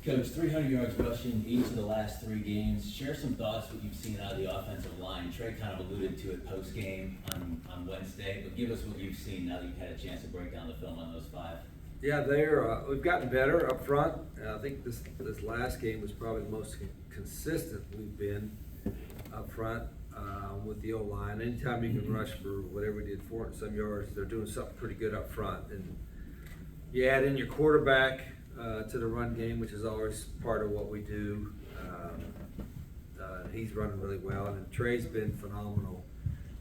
Coach, 300 yards rushing each of the last 3 games. Share some thoughts what you've seen out of the offensive line. Trey kind of alluded to it post game on Wednesday, but give us what you've seen now that you've had a chance to break down the film on those 5. Yeah, we've gotten better up front. I think this last game was probably the most consistent we've been up front with the O-line. Anytime you can rush for whatever we did, 400 some yards, they're doing something pretty good up front. And you add in your quarterback to the run game, which is always part of what we do. He's running really well, and Trey's been phenomenal.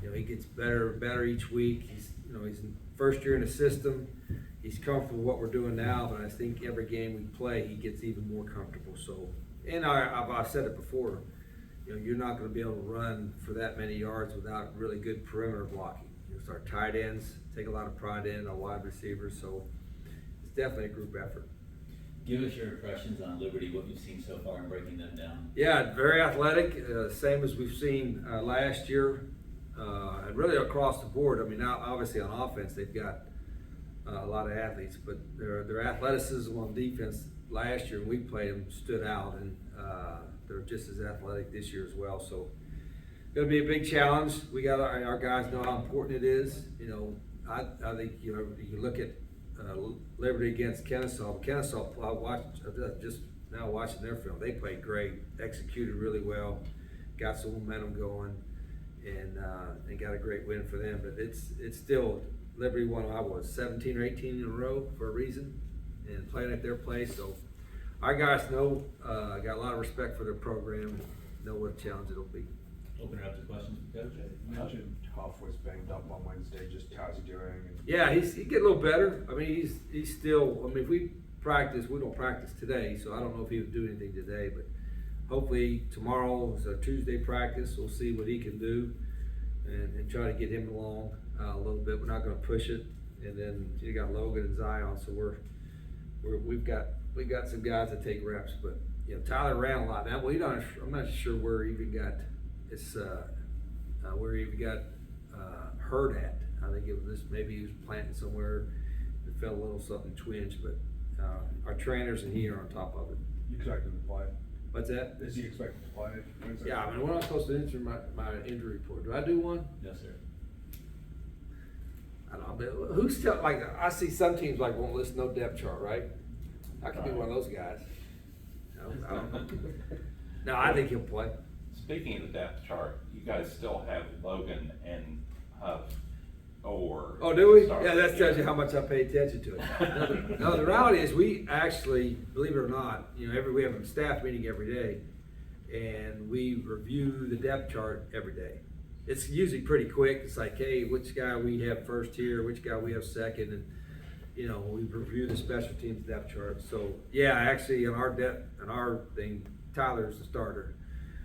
You know, he gets better and better each week. He's in first year in the system. He's comfortable with what we're doing now, but I think every game we play, he gets even more comfortable. So, and I've said it before, you know, you're not going to be able to run for that many yards without really good perimeter blocking. You know, our tight ends take a lot of pride in, our wide receivers, so it's definitely a group effort. Give us your impressions on Liberty, what you've seen so far in breaking them down. Yeah, very athletic, same as we've seen last year, and really across the board. I mean, now obviously on offense they've got a lot of athletes, but their athleticism on defense last year when we played them stood out, and they're just as athletic this year as well. So it's going to be a big challenge. We got our guys know how important it is. You know, I think you look at Liberty against Kennesaw. Kennesaw, just now watching their film, they played great, executed really well, got some momentum going, and got a great win for them. But it's still Liberty won, 17 or 18 in a row for a reason, and playing at their place. So our guys know, got a lot of respect for their program, know what a challenge it'll be. Open it up to questions, Coach. You mentioned Huff was banged up on Wednesday. Just how's he doing? Yeah, he's getting a little better. I mean, he's still. I mean, if we practice, we don't practice today, so I don't know if he would do anything today. But hopefully tomorrow is a Tuesday practice. We'll see what he can do, and try to get him along a little bit. We're not going to push it. And then you got Logan and Zion, so we've got some guys that take reps. But you know, Tyler ran a lot. Now I'm not sure where he even got. It's where he got hurt at. I think it was maybe he was planting somewhere. It felt a little something twinge, but our trainers and he are on top of it. You expect him to play? What's that? Is he expected to play Wednesday? Yeah, I mean, we're not supposed to enter my injury report. Do I do one? Yes, sir. I don't know. But who's like? I see some teams like won't list no depth chart, right? I could be one of those guys. I don't know. No, I think he'll play. Speaking of the depth chart, you guys still have Logan and Huff or... Oh, do we? Yeah, that tells you how much I pay attention to it. No, the reality is we actually, believe it or not, you know, we have a staff meeting every day, and we review the depth chart every day. It's usually pretty quick. It's like, hey, which guy we have first here, which guy we have second, and you know, we review the special teams depth chart. So yeah, actually, in our thing, Tyler's the starter.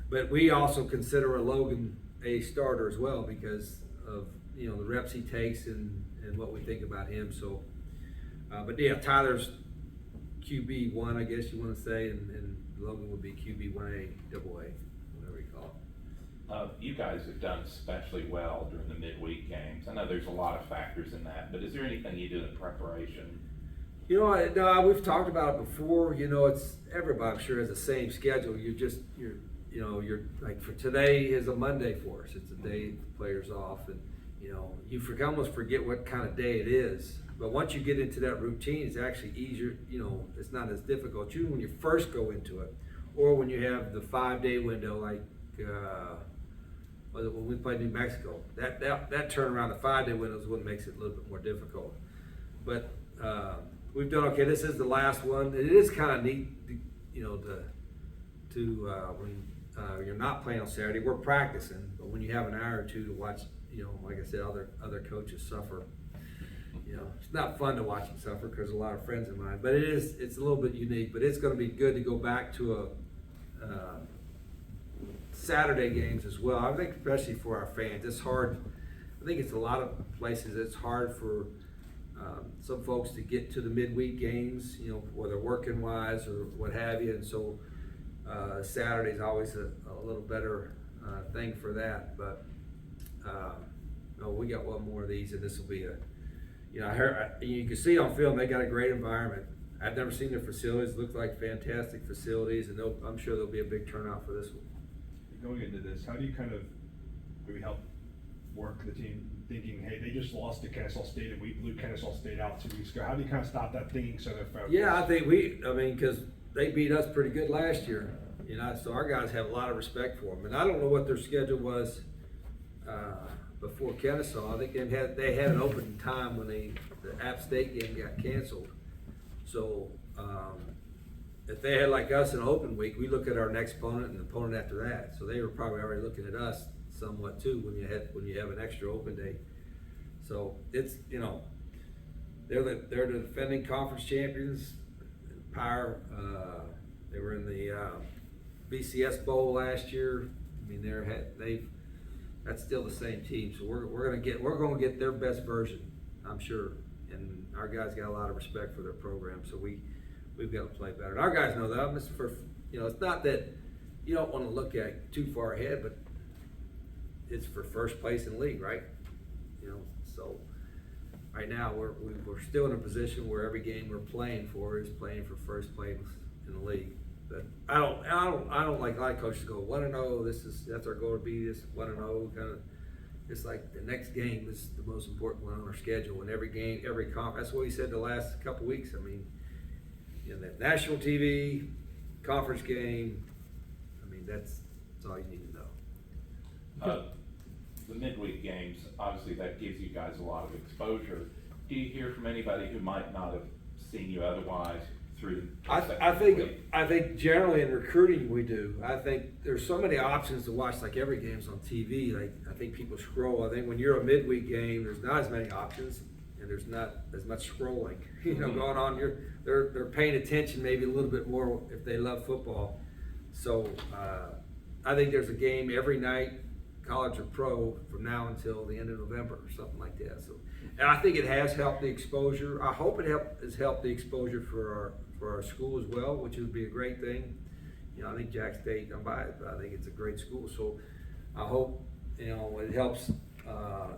But we also consider a Logan a starter as well because of, you know, the reps he takes and what we think about him. So, but yeah, Tyler's QB1, I guess you want to say, and Logan would be QB1A, double A, whatever you call it. You guys have done especially well during the midweek games. I know there's a lot of factors in that, but is there anything you do in preparation? You know, no, we've talked about it before. You know, it's everybody I'm sure has the same schedule. You're like, for today is a Monday for us. It's a day the player's off, and you know, you almost forget what kind of day it is. But once you get into that routine, it's actually easier. You know, it's not as difficult. Usually when you first go into it, or when you have the 5-day window, like when we played New Mexico, that turnaround, the 5-day window is what makes it a little bit more difficult. But we've done okay. This is the last one. It is kind of neat, you know, when you're not playing on Saturday, we're practicing, but when you have an hour or two to watch, you know, like I said, other coaches suffer. You know, it's not fun to watch them suffer because a lot of friends of mine, but it's a little bit unique. But it's going to be good to go back to a Saturday games as well. I think especially for our fans, it's hard. I think it's a lot of places. It's hard for some folks to get to the midweek games, you know, whether working wise or what have you, and so. Saturday's always a little better thing for that, but no, we got one more of these, and this will be you know, you can see on film they got a great environment. I've never seen their facilities, look like fantastic facilities, and I'm sure there'll be a big turnout for this one. Going into this, how do you kind of maybe help work the team thinking, hey, they just lost to Kennesaw State and we blew Kennesaw State out 2 weeks ago? How do you kind of stop that thinking so they're focused? Yeah, I think because they beat us pretty good last year, so our guys have a lot of respect for them. And I don't know what their schedule was before Kennesaw. I think they had an open time when the App State game got canceled. So if they had like us an open week, we look at our next opponent and the opponent after that. So they were probably already looking at us somewhat too when you have an extra open day. So it's they're the defending conference champions. Power, they were in the BCS Bowl last year. I mean that's still the same team. So we're gonna get their best version, I'm sure. And our guys got a lot of respect for their program, so we've got to play better. And our guys know that. It's not that you don't want to look at too far ahead, but it's for first place in the league, right? So right now we're still in a position where every game we're playing for is playing for first place in the league. But I don't like a lot of coaches go 1-0. That's our goal to be this 1-0 kind of. It's like the next game is the most important one on our schedule, and every game, every conference. That's what he said the last couple weeks. I mean, that national TV conference game. I mean, that's all you need to know. The midweek games, obviously that gives you guys a lot of exposure. Do you hear from anybody who might not have seen you otherwise through? I think generally in recruiting we do. I think there's so many options to watch. Like every game's on TV. Like I think people scroll. I think when you're a midweek game, there's not as many options and there's not as much scrolling. Going on. They're paying attention maybe a little bit more if they love football. So I think there's a game every night, college or pro, from now until the end of November or something like that. So, and I think it has helped the exposure. I hope it has helped the exposure for our school as well, which would be a great thing. I think Jax State, I'm biased, but I think it's a great school. So I hope it helps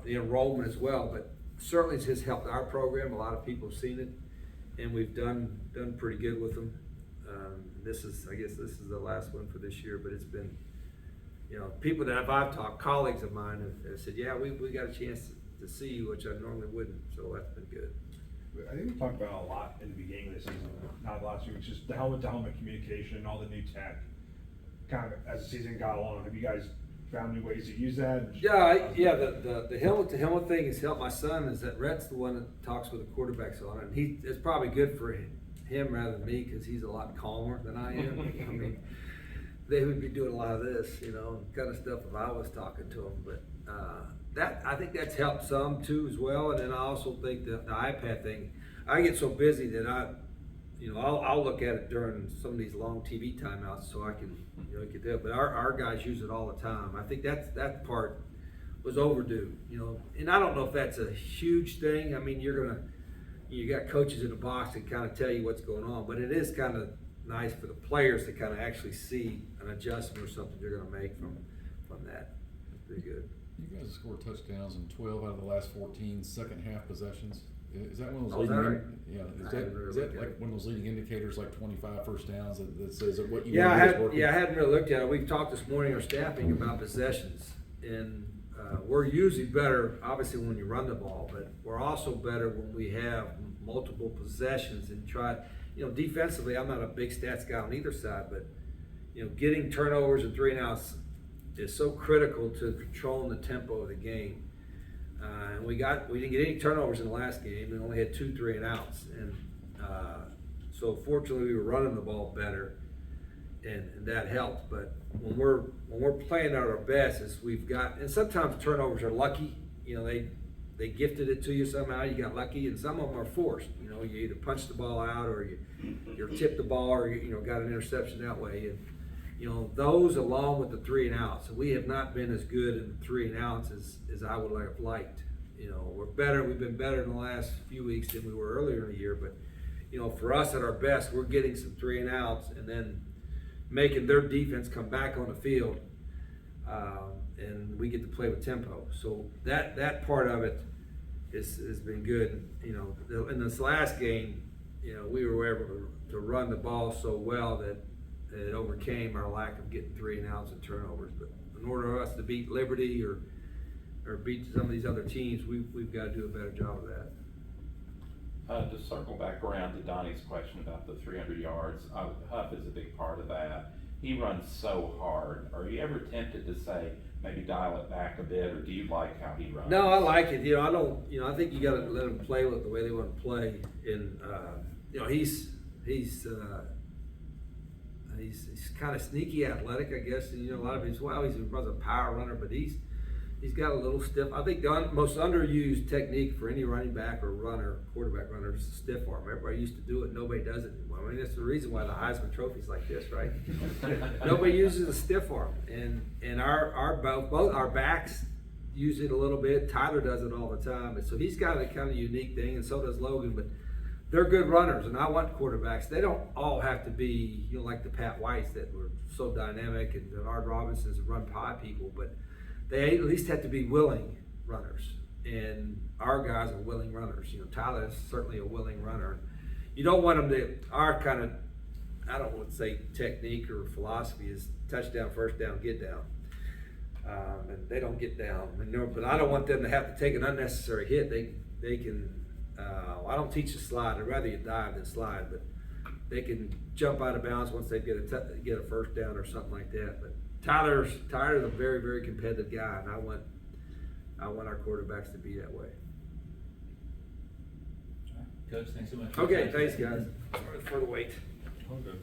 the enrollment as well. But certainly it has helped our program. A lot of people have seen it, and we've done pretty good with them. I guess this is the last one for this year, but it's been. People that I've talked, colleagues of mine have said, yeah, we got a chance to see you, which I normally wouldn't, so that's been good. I think we talked about a lot in the beginning of the season, not last week, just the helmet-to-helmet communication, all the new tech. Kind of as the season got along, have you guys found new ways to use that? The helmet-to-helmet thing has helped my son. Is that Rhett's the one that talks with the quarterbacks on it, and it's probably good for him rather than me because he's a lot calmer than I am. I mean, they would be doing a lot of this, kind of stuff if I was talking to them. But I think that's helped some too as well. And then I also think the iPad thing, I get so busy that I'll look at it during some of these long TV timeouts so I can get that. But our guys use it all the time. I think that part was overdue, And I don't know if that's a huge thing. I mean, you got coaches in the box that kind of tell you what's going on, but it is kind of nice for the players to kind of actually see an adjustment or something you're going to make from that. That's pretty good. You guys scored touchdowns in 12 out of the last 14 second half possessions. Is that one of those Oh, is that right? Is that like one of those leading indicators, like 25 first downs that says that what you I hadn't really looked at it. We've talked this morning, our staffing, about possessions, and we're usually better, obviously, when you run the ball, but we're also better when we have multiple possessions and try. Defensively, I'm not a big stats guy on either side, but getting turnovers and 3 and outs is so critical to controlling the tempo of the game. And we didn't get any turnovers in the last game. We only had 2 3 and outs, and so fortunately we were running the ball better, and that helped. But when we're playing at our best, is and sometimes turnovers are lucky. They gifted it to you somehow. You got lucky, and some of them are forced. You either punch the ball out, or you tip the ball, or got an interception that way. And those along with the 3 and outs. So we have not been as good in the 3 and outs as I would have liked. We're better. We've been better in the last few weeks than we were earlier in the year. But for us at our best, we're getting some 3 and outs, and then making their defense come back on the field, and we get to play with tempo. So that part of it has been good. In this last game, we were able to run the ball so well that it overcame our lack of getting 3 and outs and turnovers. But in order for us to beat Liberty or beat some of these other teams, we've got to do a better job of that. To circle back around to Donnie's question about the 300 yards, Huff is a big part of that. He runs so hard. Are you ever tempted to say, maybe dial it back a bit, or do you like how he runs? No, I like it. I don't. I think you got to let them play with the way they want to play. And he's kind of sneaky athletic, I guess. And a lot of he's runs a power runner, but he's got a little stiff. I think the most underused technique for any running back or quarterback runner, is a stiff arm. Everybody used to do it. Nobody does it anymore. I mean, that's the reason why the Heisman Trophy's like this, right? Nobody uses a stiff arm, and both our backs use it a little bit. Tyler does it all the time, and so he's got a kind of unique thing, and so does Logan. But they're good runners, and I want quarterbacks. They don't all have to be, like the Pat Whites that were so dynamic, and Bernard Robinsons that run pie people, but they at least have to be willing runners, and our guys are willing runners. Tyler is certainly a willing runner. You don't want them to, our kind of, I don't want to say technique or philosophy is touchdown, first down, get down. And they don't get down. But I don't want them to have to take an unnecessary hit. They can, I don't teach a slide. I'd rather you dive than slide, but they can jump out of bounds once they get a first down or something like that. But Tyler's a very, very competitive guy, and I want our quarterbacks to be that way. Coach, thanks so much. Okay, thanks guys. Sorry for the wait. Oh, good.